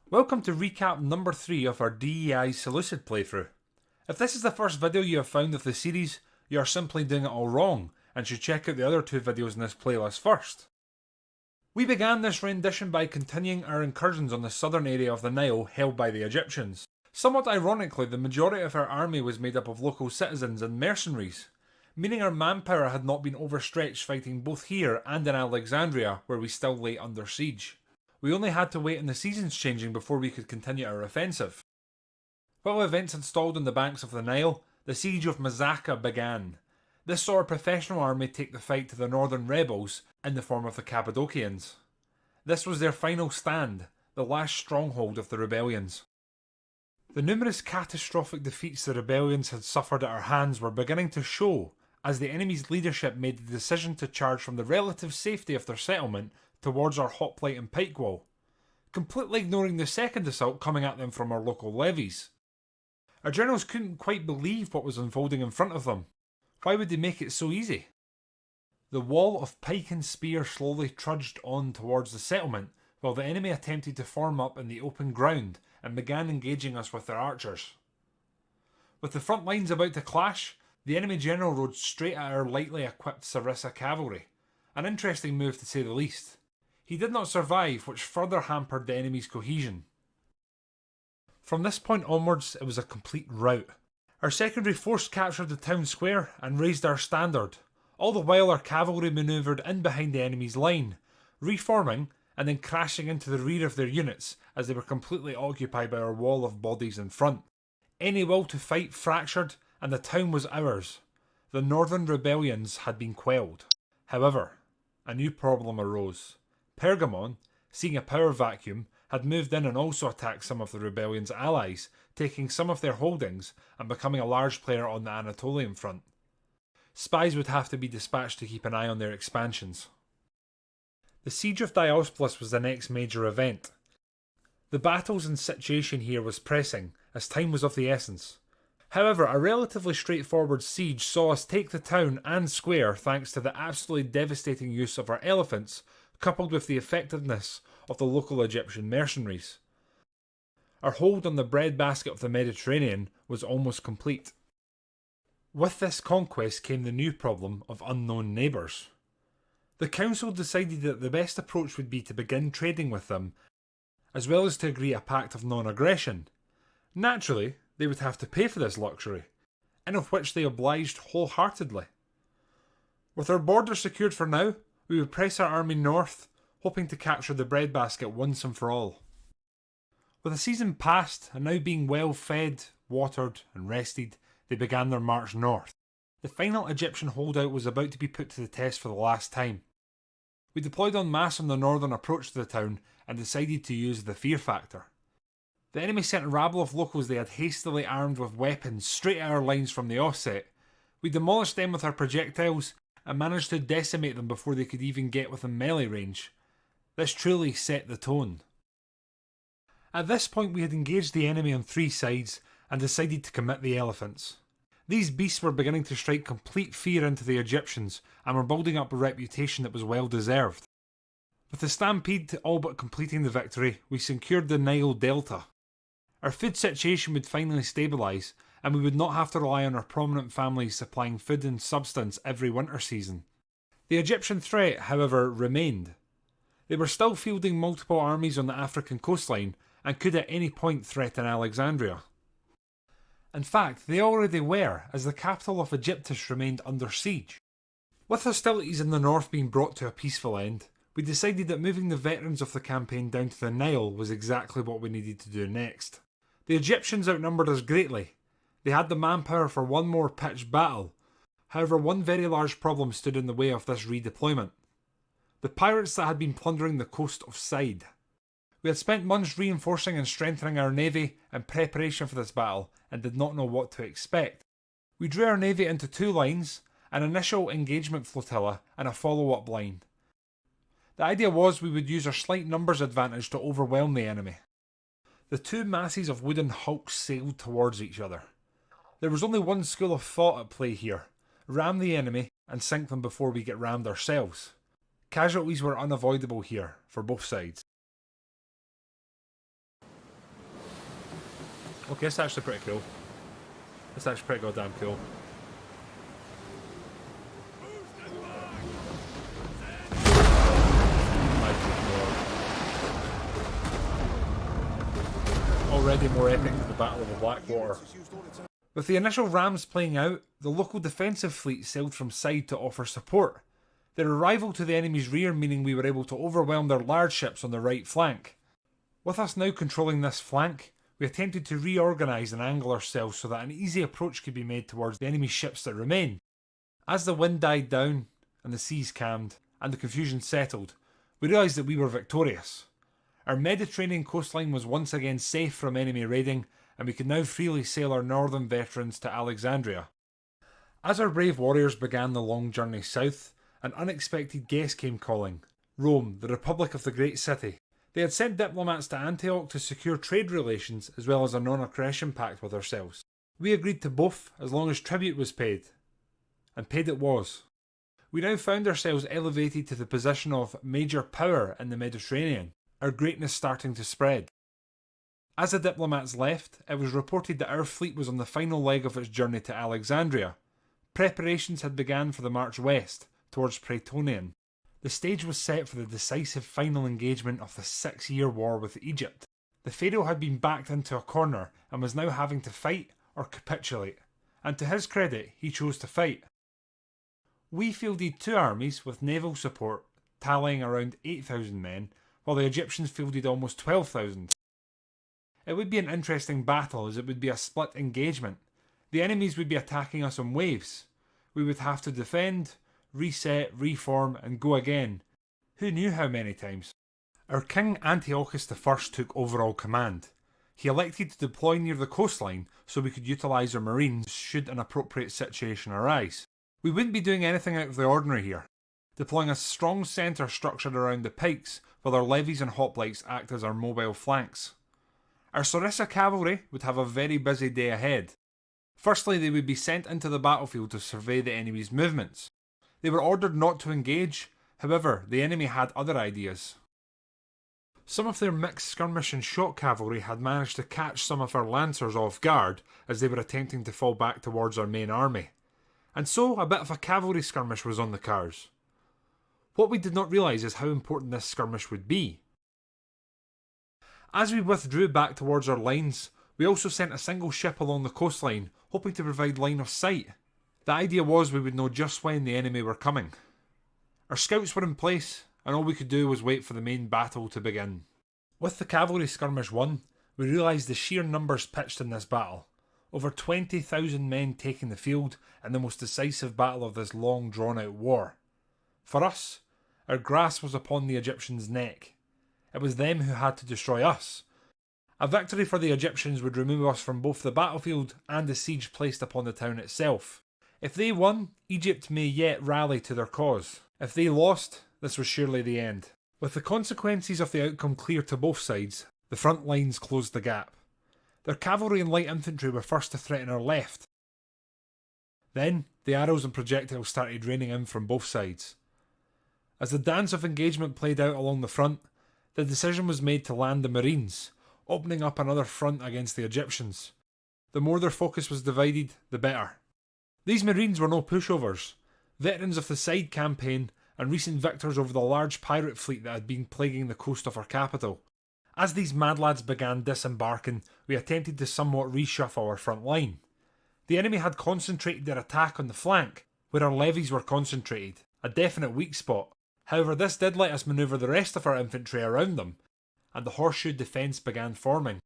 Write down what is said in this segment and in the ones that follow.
Welcome to recap number 3 of our DEI Seleucid playthrough. If this is the first video you have found of the series, you are simply doing it all wrong and should check out the other 2 videos in this playlist first. We began this rendition by continuing our incursions on the southern area of the Nile held by the Egyptians. Somewhat ironically, the majority of our army was made up of local citizens and mercenaries, meaning our manpower had not been overstretched fighting both here and in Alexandria, where we still lay under siege. We only had to wait on the seasons changing before we could continue our offensive. While events had stalled on the banks of the Nile, the siege of Mazaka began. This saw a professional army take the fight to the northern rebels in the form of the Cappadocians. This was their final stand, the last stronghold of the rebellions. The numerous catastrophic defeats the rebellions had suffered at our hands were beginning to show, as the enemy's leadership made the decision to charge from the relative safety of their settlement towards our hoplite and pike wall, completely ignoring the second assault coming at them from our local levies. Our generals couldn't quite believe what was unfolding in front of them. Why would they make it so easy? The wall of pike and spear slowly trudged on towards the settlement, while the enemy attempted to form up in the open ground and began engaging us with their archers. With the front lines about to clash, the enemy general rode straight at our lightly equipped Sarissa cavalry, an interesting move to say the least. He did not survive, which further hampered the enemy's cohesion. From this point onwards, it was a complete rout. Our secondary force captured the town square and raised our standard, all the while our cavalry manoeuvred in behind the enemy's line, reforming and then crashing into the rear of their units as they were completely occupied by our wall of bodies in front. Any will to fight fractured and the town was ours. The northern rebellions had been quelled. However, a new problem arose. Pergamon, seeing a power vacuum, had moved in and also attacked some of the rebellion's allies, taking some of their holdings and becoming a large player on the Anatolian front. Spies would have to be dispatched to keep an eye on their expansions. The siege of Diosplis was the next major event. The battles and situation here was pressing, as time was of the essence. However, a relatively straightforward siege saw us take the town and square thanks to the absolutely devastating use of our elephants, coupled with the effectiveness of the local Egyptian mercenaries. Our hold on the breadbasket of the Mediterranean was almost complete. With this conquest came the new problem of unknown neighbours. The council decided that the best approach would be to begin trading with them, as well as to agree a pact of non-aggression. Naturally, they would have to pay for this luxury, and of which they obliged wholeheartedly. With our border secured for now, we would press our army north, hoping to capture the breadbasket once and for all. With the season past, and now being well fed, watered and rested, they began their march north. The final Egyptian holdout was about to be put to the test for the last time. We deployed en masse on the northern approach to the town and decided to use the fear factor. The enemy sent a rabble of locals they had hastily armed with weapons straight at our lines from the offset. We demolished them with our projectiles and managed to decimate them before they could even get within melee range. This truly set the tone. At this point we had engaged the enemy on 3 sides and decided to commit the elephants. These beasts were beginning to strike complete fear into the Egyptians and were building up a reputation that was well deserved. With the stampede all but completing the victory, we secured the Nile Delta. Our food situation would finally stabilise, and we would not have to rely on our prominent families supplying food and substance every winter season. The Egyptian threat, however, remained. They were still fielding multiple armies on the African coastline and could at any point threaten Alexandria. In fact, they already were, as the capital of Egyptus remained under siege. With hostilities in the north being brought to a peaceful end, we decided that moving the veterans of the campaign down to the Nile was exactly what we needed to do next. The Egyptians outnumbered us greatly. They had the manpower for one more pitched battle. However, one very large problem stood in the way of this redeployment. The pirates that had been plundering the coast of Side. We had spent months reinforcing and strengthening our navy in preparation for this battle and did not know what to expect. We drew our navy into 2 lines, an initial engagement flotilla and a follow-up line. The idea was we would use our slight numbers advantage to overwhelm the enemy. The 2 masses of wooden hulks sailed towards each other. There was only one school of thought at play here: ram the enemy and sink them before we get rammed ourselves. Casualties were unavoidable here, for both sides. Okay, that's actually pretty cool. That's actually pretty goddamn cool. Already more epic than the Battle of the Blackwater. With the initial rams playing out, the local defensive fleet sailed from side to offer support. Their arrival to the enemy's rear meaning we were able to overwhelm their large ships on the right flank. With us now controlling this flank, we attempted to reorganise and angle ourselves so that an easy approach could be made towards the enemy's ships that remain. As the wind died down, and the seas calmed, and the confusion settled, we realised that we were victorious. Our Mediterranean coastline was once again safe from enemy raiding, and we could now freely sail our northern veterans to Alexandria. As our brave warriors began the long journey south, an unexpected guest came calling. Rome, the Republic of the Great City. They had sent diplomats to Antioch to secure trade relations as well as a non-aggression pact with ourselves. We agreed to both as long as tribute was paid. And paid it was. We now found ourselves elevated to the position of major power in the Mediterranean, our greatness starting to spread. As the diplomats left, it was reported that our fleet was on the final leg of its journey to Alexandria. Preparations had begun for the march west, towards Praetonian. The stage was set for the decisive final engagement of the 6-year war with Egypt. The pharaoh had been backed into a corner and was now having to fight or capitulate, and to his credit, he chose to fight. We fielded 2 armies with naval support, tallying around 8,000 men, while the Egyptians fielded almost 12,000. It would be an interesting battle as it would be a split engagement. The enemies would be attacking us in waves. We would have to defend, reset, reform, and go again. Who knew how many times? Our king Antiochus I took overall command. He elected to deploy near the coastline so we could utilise our marines should an appropriate situation arise. We wouldn't be doing anything out of the ordinary here, deploying a strong centre structured around the pikes while our levies and hoplites act as our mobile flanks. Our Sarissa cavalry would have a very busy day ahead. Firstly, they would be sent into the battlefield to survey the enemy's movements. They were ordered not to engage, however, the enemy had other ideas. Some of their mixed skirmish and shot cavalry had managed to catch some of our lancers off guard as they were attempting to fall back towards our main army. And so a bit of a cavalry skirmish was on the cards. What we did not realise is how important this skirmish would be. As we withdrew back towards our lines, we also sent a single ship along the coastline, hoping to provide line of sight. The idea was we would know just when the enemy were coming. Our scouts were in place, and all we could do was wait for the main battle to begin. With the cavalry skirmish won, we realised the sheer numbers pitched in this battle. Over 20,000 men taking the field in the most decisive battle of this long drawn out war. For us, our grasp was upon the Egyptians' neck. It was them who had to destroy us. A victory for the Egyptians would remove us from both the battlefield and the siege placed upon the town itself. If they won, Egypt may yet rally to their cause. If they lost, this was surely the end. With the consequences of the outcome clear to both sides, the front lines closed the gap. Their cavalry and light infantry were first to threaten our left. Then, the arrows and projectiles started raining in from both sides. As the dance of engagement played out along the front, the decision was made to land the Marines, opening up another front against the Egyptians. The more their focus was divided, the better. These Marines were no pushovers, veterans of the side campaign and recent victors over the large pirate fleet that had been plaguing the coast of our capital. As these mad lads began disembarking, we attempted to somewhat reshuffle our front line. The enemy had concentrated their attack on the flank, where our levies were concentrated, a definite weak spot. However, this did let us manoeuvre the rest of our infantry around them, and the horseshoe defence began forming.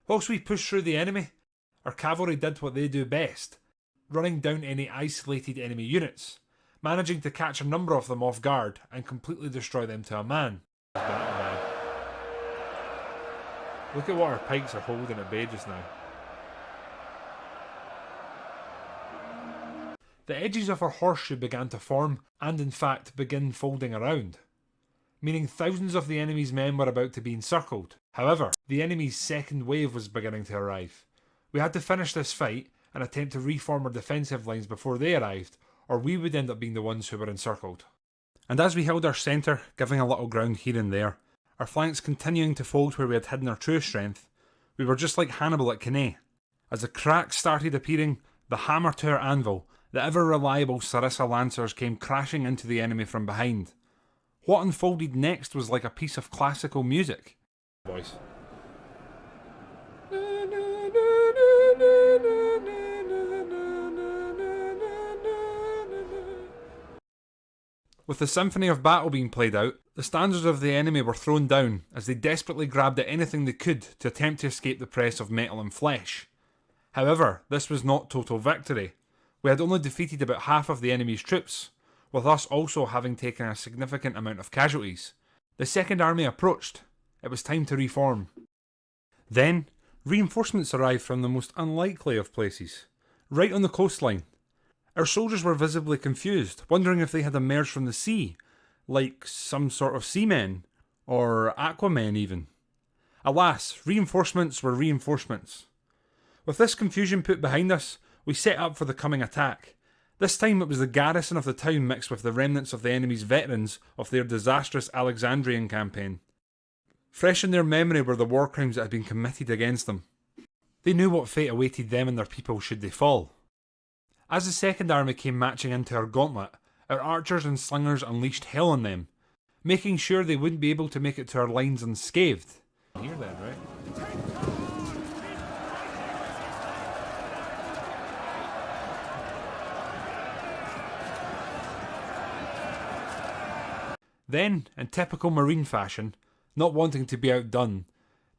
Whilst we pushed through the enemy, our cavalry did what they do best, running down any isolated enemy units, managing to catch a number of them off guard and completely destroy them to a man. Look at what our pikes are holding at bay just now. The edges of our horseshoe began to form and in fact begin folding around, meaning thousands of the enemy's men were about to be encircled. However, the enemy's second wave was beginning to arrive. We had to finish this fight and attempt to reform our defensive lines before they arrived, or we would end up being the ones who were encircled. And as we held our centre, giving a little ground here and there, our flanks continuing to fold where we had hidden our true strength, we were just like Hannibal at Cannae, As the cracks started appearing, the hammer to our anvil, the ever-reliable Sarissa lancers came crashing into the enemy from behind. What unfolded next was like a piece of classical music. Voice. With the symphony of battle being played out, the standards of the enemy were thrown down as they desperately grabbed at anything they could to attempt to escape the press of metal and flesh. However, this was not total victory. We had only defeated about half of the enemy's troops, with us also having taken a significant amount of casualties. The second army approached. It was time to reform. Then, reinforcements arrived from the most unlikely of places, right on the coastline. Our soldiers were visibly confused, wondering if they had emerged from the sea, like some sort of seamen, or aquamen even. Alas, reinforcements were reinforcements. With this confusion put behind us, we set up for the coming attack. This time it was the garrison of the town mixed with the remnants of the enemy's veterans of their disastrous Alexandrian campaign. Fresh in their memory were the war crimes that had been committed against them. They knew what fate awaited them and their people should they fall. As the second army came marching into our gauntlet, our archers and slingers unleashed hell on them, making sure they wouldn't be able to make it to our lines unscathed. You hear that, right? Then, in typical Marine fashion, not wanting to be outdone,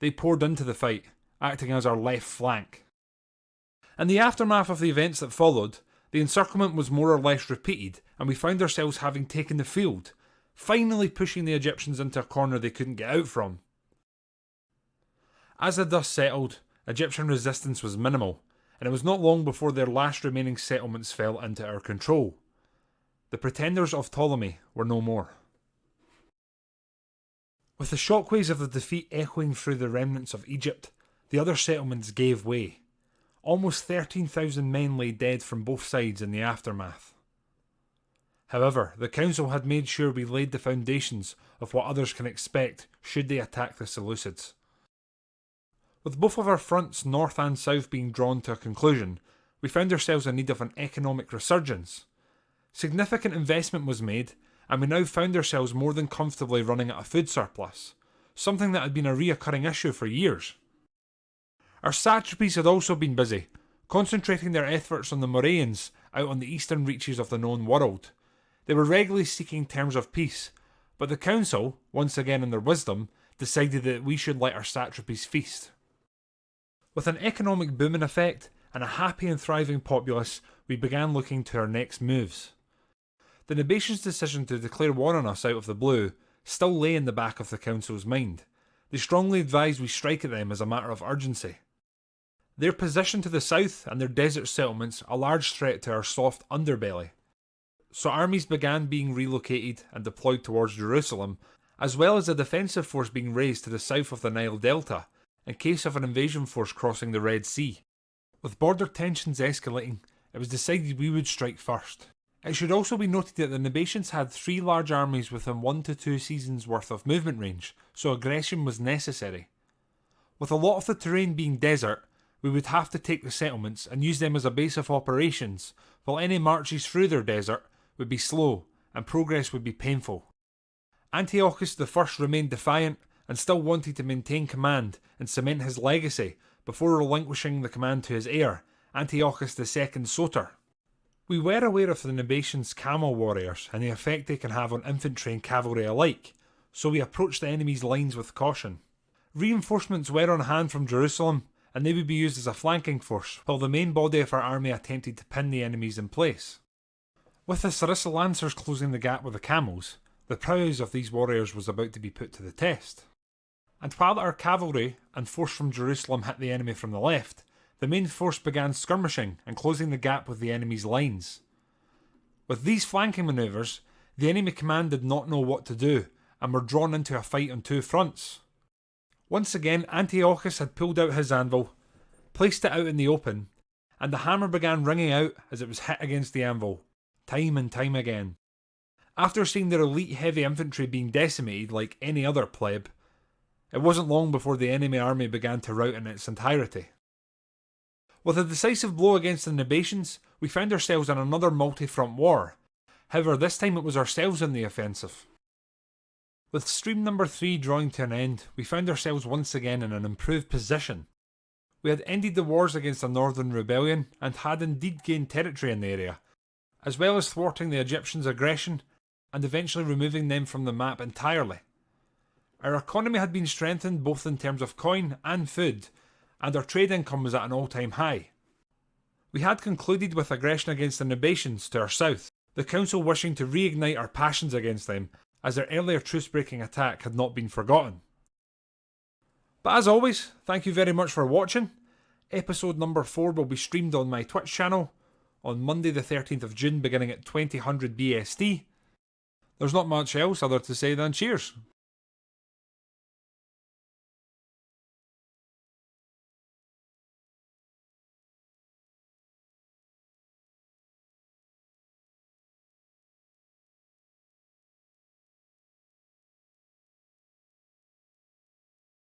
they poured into the fight, acting as our left flank. In the aftermath of the events that followed, the encirclement was more or less repeated, and we found ourselves having taken the field, finally pushing the Egyptians into a corner they couldn't get out from. As the dust settled, Egyptian resistance was minimal, and it was not long before their last remaining settlements fell into our control. The pretenders of Ptolemy were no more. With the shockwaves of the defeat echoing through the remnants of Egypt, the other settlements gave way. Almost 13,000 men lay dead from both sides in the aftermath. However, the council had made sure we laid the foundations of what others can expect should they attack the Seleucids. With both of our fronts north and south being drawn to a conclusion, we found ourselves in need of an economic resurgence. Significant investment was made, and we now found ourselves more than comfortably running at a food surplus, something that had been a reoccurring issue for years. Our satrapies had also been busy, concentrating their efforts on the Moraeans out on the eastern reaches of the known world. They were regularly seeking terms of peace, but the council, once again in their wisdom, decided that we should let our satrapies feast. With an economic boom in effect, and a happy and thriving populace, we began looking to our next moves. The Nabateans' decision to declare war on us out of the blue still lay in the back of the council's mind. They strongly advised we strike at them as a matter of urgency. Their position to the south and their desert settlements a large threat to our soft underbelly. So armies began being relocated and deployed towards Jerusalem, as well as a defensive force being raised to the south of the Nile Delta, in case of an invasion force crossing the Red Sea. With border tensions escalating, it was decided we would strike first. It should also be noted that the Nabateans had 3 large armies within 1 to 2 seasons worth of movement range, so aggression was necessary. With a lot of the terrain being desert, we would have to take the settlements and use them as a base of operations, while any marches through their desert would be slow and progress would be painful. Antiochus I remained defiant and still wanted to maintain command and cement his legacy before relinquishing the command to his heir, Antiochus II Soter. We were aware of the Nabateans' camel warriors and the effect they can have on infantry and cavalry alike, so we approached the enemy's lines with caution. Reinforcements were on hand from Jerusalem, and they would be used as a flanking force, while the main body of our army attempted to pin the enemies in place. With the Sarissa lancers closing the gap with the camels, the prowess of these warriors was about to be put to the test. And while our cavalry and force from Jerusalem hit the enemy from the left, the main force began skirmishing and closing the gap with the enemy's lines. With these flanking manoeuvres, the enemy command did not know what to do, and were drawn into a fight on 2 fronts. Once again, Antiochus had pulled out his anvil, placed it out in the open, and the hammer began ringing out as it was hit against the anvil, time and time again. After seeing their elite heavy infantry being decimated like any other plebe, it wasn't long before the enemy army began to rout in its entirety. With a decisive blow against the Nabateans, we found ourselves in another multi-front war. However, this time it was ourselves in the offensive. With stream number 3 drawing to an end, we found ourselves once again in an improved position. We had ended the wars against the Northern Rebellion and had indeed gained territory in the area, as well as thwarting the Egyptians' aggression and eventually removing them from the map entirely. Our economy had been strengthened both in terms of coin and food, and our trade income was at an all-time high. We had concluded with aggression against the Nabateans to our south, the council wishing to reignite our passions against them, as their earlier truce-breaking attack had not been forgotten. But as always, thank you very much for watching. Episode number 4 will be streamed on my Twitch channel on Monday the 13th of June beginning at 2000 BST. There's not much else other to say than cheers.